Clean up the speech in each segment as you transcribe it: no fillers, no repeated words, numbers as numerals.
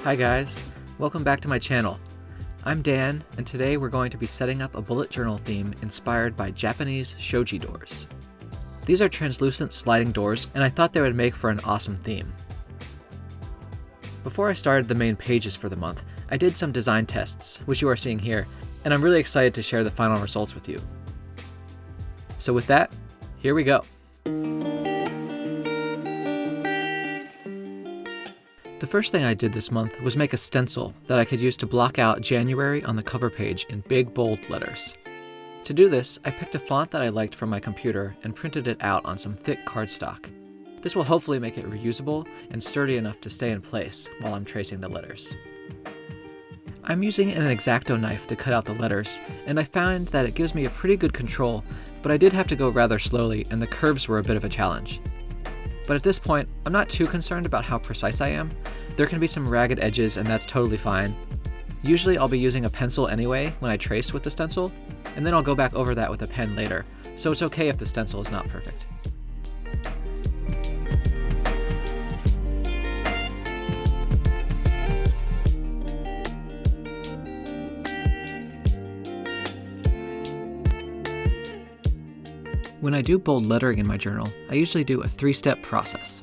Hi guys, welcome back to my channel. I'm Dan, and today we're going to be setting up a bullet journal theme inspired by Japanese Shoji Doors. These are translucent sliding doors, and I thought they would make for an awesome theme. Before I started the main pages for the month, I did some design tests, which you are seeing here, and I'm really excited to share the final results with you. So with that, here we go. The first thing I did this month was make a stencil that I could use to block out January on the cover page in big, bold letters. To do this, I picked a font that I liked from my computer and printed it out on some thick cardstock. This will hopefully make it reusable and sturdy enough to stay in place while I'm tracing the letters. I'm using an X-Acto knife to cut out the letters, and I found that it gives me a pretty good control, but I did have to go rather slowly and the curves were a bit of a challenge. But at this point, I'm not too concerned about how precise I am. There can be some ragged edges and that's totally fine. Usually I'll be using a pencil anyway when I trace with the stencil, and then I'll go back over that with a pen later, so it's okay if the stencil is not perfect. When I do bold lettering in my journal, I usually do a 3-step process.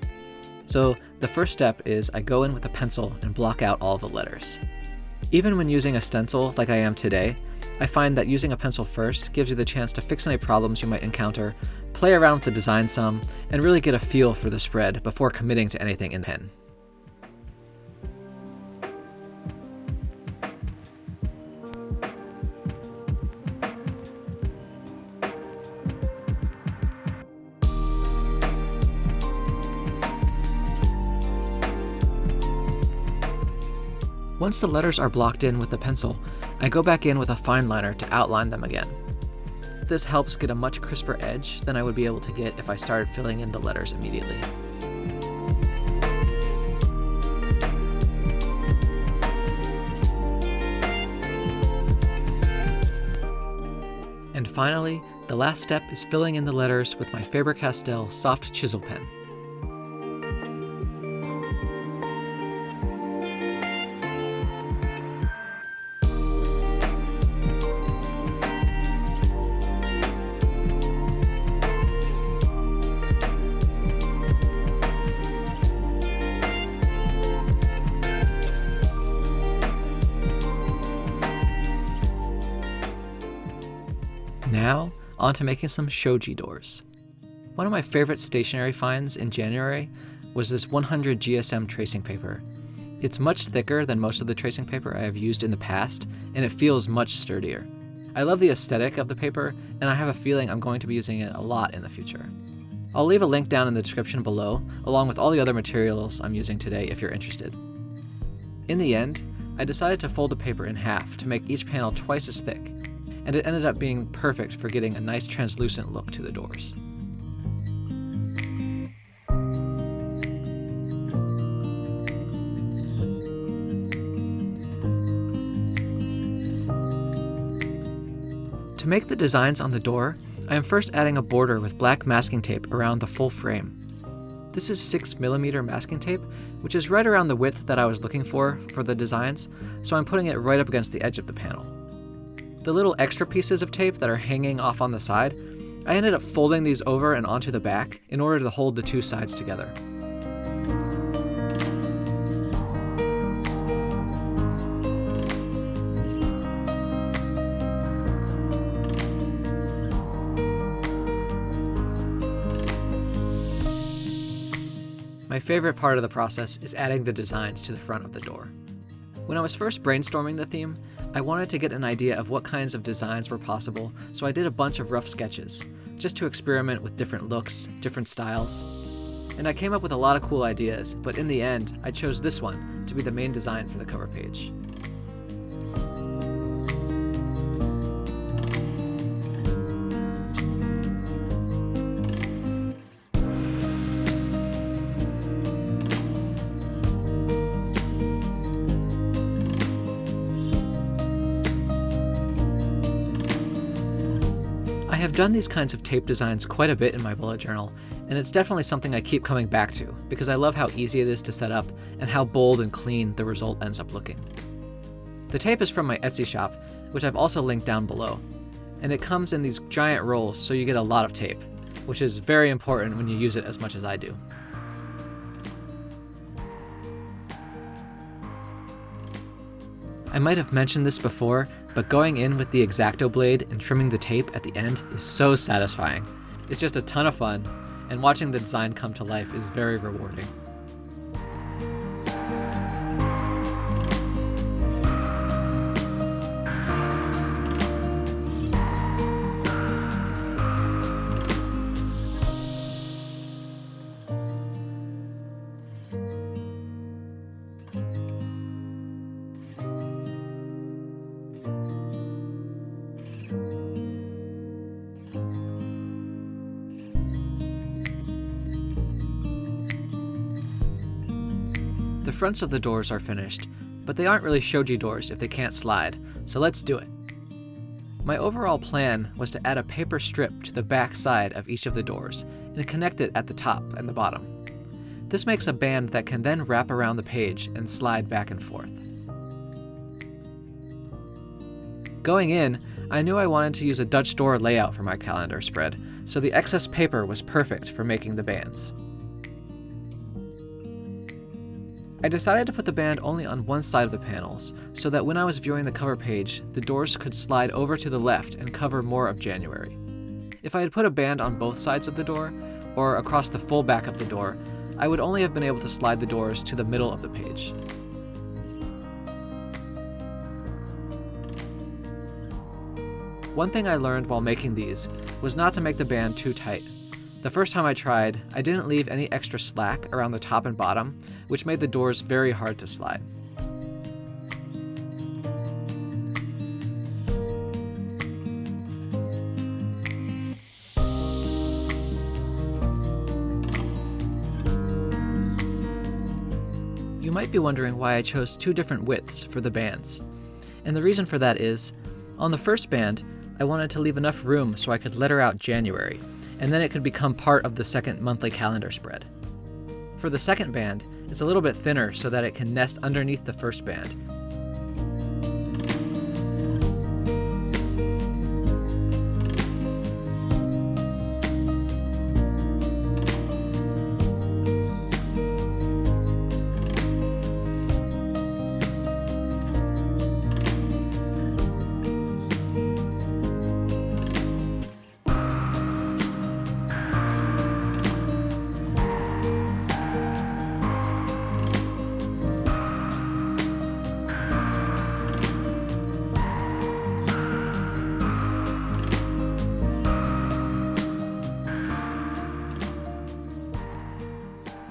So the first step is I go in with a pencil and block out all the letters. Even when using a stencil like I am today, I find that using a pencil first gives you the chance to fix any problems you might encounter, play around with the design some, and really get a feel for the spread before committing to anything in pen. Once the letters are blocked in with the pencil, I go back in with a fine liner to outline them again. This helps get a much crisper edge than I would be able to get if I started filling in the letters immediately. And finally, the last step is filling in the letters with my Faber-Castell soft chisel pen. Now, on to making some shoji doors. One of my favorite stationery finds in January was this 100 GSM tracing paper. It's much thicker than most of the tracing paper I have used in the past, and it feels much sturdier. I love the aesthetic of the paper, and I have a feeling I'm going to be using it a lot in the future. I'll leave a link down in the description below, along with all the other materials I'm using today if you're interested. In the end, I decided to fold the paper in half to make each panel twice as thick, and it ended up being perfect for getting a nice translucent look to the doors. To make the designs on the door, I am first adding a border with black masking tape around the full frame. This is 6mm masking tape, which is right around the width that I was looking for the designs, so I'm putting it right up against the edge of the panel. The little extra pieces of tape that are hanging off on the side, I ended up folding these over and onto the back in order to hold the two sides together. My favorite part of the process is adding the designs to the front of the door. When I was first brainstorming the theme, I wanted to get an idea of what kinds of designs were possible, so I did a bunch of rough sketches, just to experiment with different looks, different styles. And I came up with a lot of cool ideas, but in the end, I chose this one to be the main design for the cover page. I have done these kinds of tape designs quite a bit in my bullet journal, and it's definitely something I keep coming back to because I love how easy it is to set up and how bold and clean the result ends up looking. The tape is from my Etsy shop, which I've also linked down below, and it comes in these giant rolls so you get a lot of tape, which is very important when you use it as much as I do. I might have mentioned this before, but going in with the X-Acto blade and trimming the tape at the end is so satisfying. It's just a ton of fun, and watching the design come to life is very rewarding. The fronts of the doors are finished, but they aren't really shoji doors if they can't slide, so let's do it. My overall plan was to add a paper strip to the back side of each of the doors and connect it at the top and the bottom. This makes a band that can then wrap around the page and slide back and forth. Going in, I knew I wanted to use a Dutch door layout for my calendar spread, so the excess paper was perfect for making the bands. I decided to put the band only on one side of the panels, so that when I was viewing the cover page, the doors could slide over to the left and cover more of January. If I had put a band on both sides of the door, or across the full back of the door, I would only have been able to slide the doors to the middle of the page. One thing I learned while making these was not to make the band too tight. The first time I tried, I didn't leave any extra slack around the top and bottom, which made the doors very hard to slide. You might be wondering why I chose two different widths for the bands. And the reason for that is, on the first band, I wanted to leave enough room so I could letter out January, and then it could become part of the second monthly calendar spread. For the second band, it's a little bit thinner so that it can nest underneath the first band.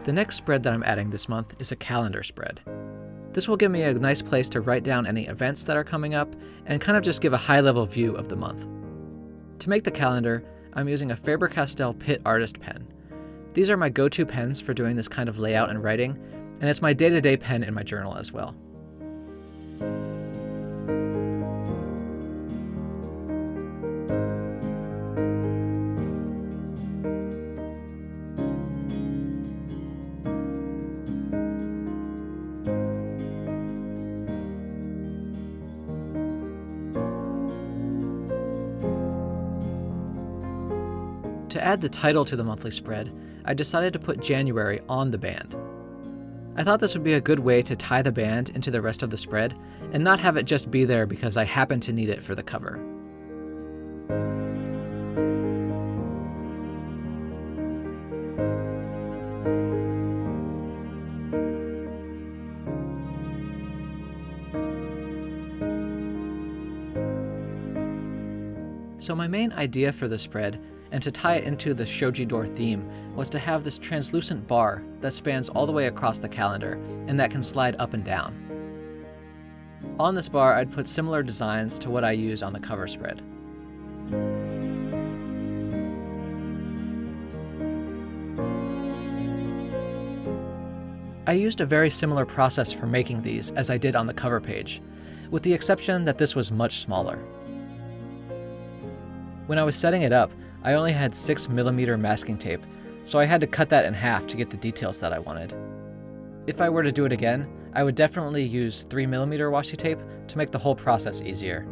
The next spread that I'm adding this month is a calendar spread. This will give me a nice place to write down any events that are coming up and kind of just give a high-level view of the month. To make the calendar, I'm using a Faber-Castell Pitt Artist pen. These are my go-to pens for doing this kind of layout and writing, and it's my day-to-day pen in my journal as well. To add the title to the monthly spread, I decided to put January on the band. I thought this would be a good way to tie the band into the rest of the spread and not have it just be there because I happen to need it for the cover. So my main idea for the spread, and to tie it into the Shoji Door theme, was to have this translucent bar that spans all the way across the calendar and that can slide up and down. On this bar, I'd put similar designs to what I use on the cover spread. I used a very similar process for making these as I did on the cover page, with the exception that this was much smaller. When I was setting it up, I only had 6mm masking tape, so I had to cut that in half to get the details that I wanted. If I were to do it again, I would definitely use 3mm washi tape to make the whole process easier.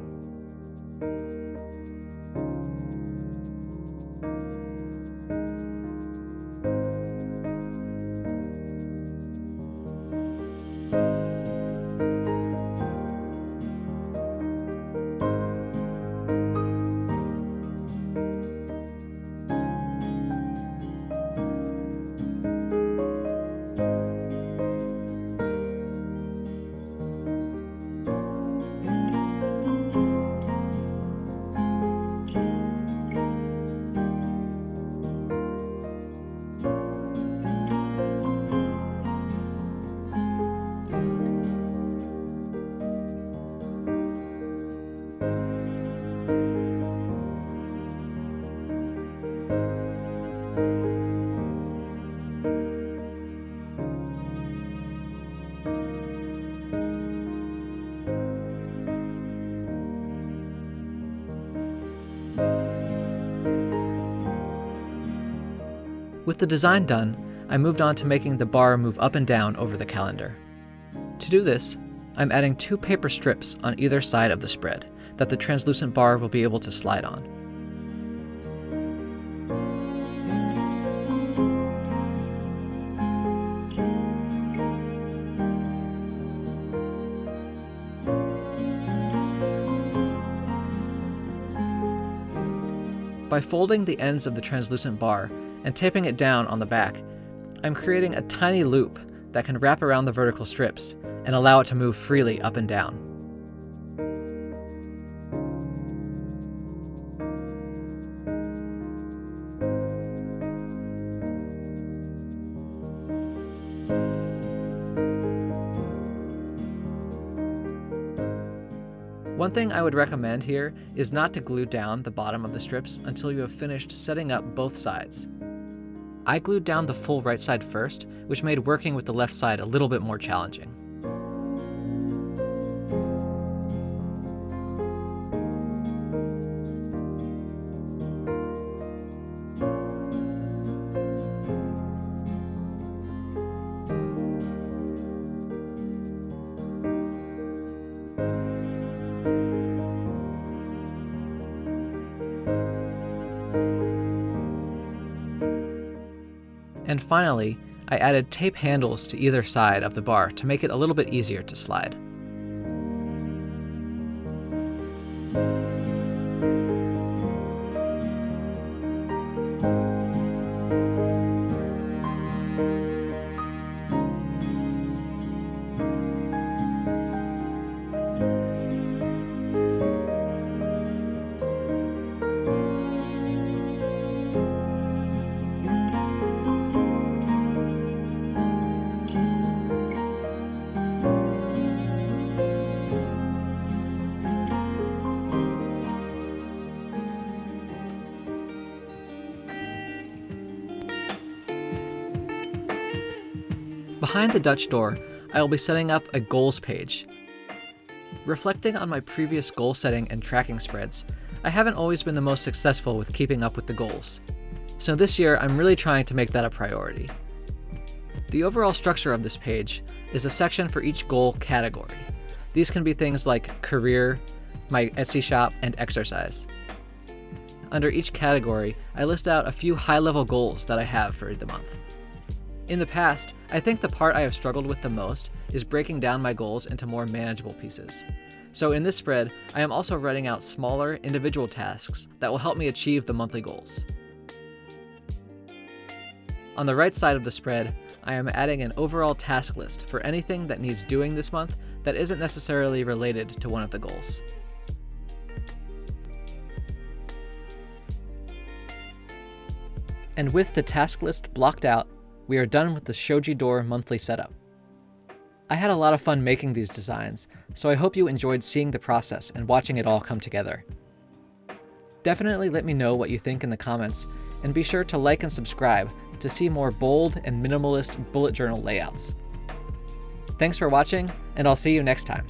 With the design done, I moved on to making the bar move up and down over the calendar. To do this, I'm adding 2 paper strips on either side of the spread that the translucent bar will be able to slide on. By folding the ends of the translucent bar and taping it down on the back, I'm creating a tiny loop that can wrap around the vertical strips and allow it to move freely up and down. One thing I would recommend here is not to glue down the bottom of the strips until you have finished setting up both sides. I glued down the full right side first, which made working with the left side a little bit more challenging. And finally, I added tape handles to either side of the bar to make it a little bit easier to slide. Behind the Dutch door, I will be setting up a goals page. Reflecting on my previous goal setting and tracking spreads, I haven't always been the most successful with keeping up with the goals. So this year, I'm really trying to make that a priority. The overall structure of this page is a section for each goal category. These can be things like career, my Etsy shop, and exercise. Under each category, I list out a few high-level goals that I have for the month. In the past, I think the part I have struggled with the most is breaking down my goals into more manageable pieces. So in this spread, I am also writing out smaller, individual tasks that will help me achieve the monthly goals. On the right side of the spread, I am adding an overall task list for anything that needs doing this month that isn't necessarily related to one of the goals. And with the task list blocked out, we are done with the Shoji Door monthly setup. I had a lot of fun making these designs, so I hope you enjoyed seeing the process and watching it all come together. Definitely let me know what you think in the comments, and be sure to like and subscribe to see more bold and minimalist bullet journal layouts. Thanks for watching, and I'll see you next time.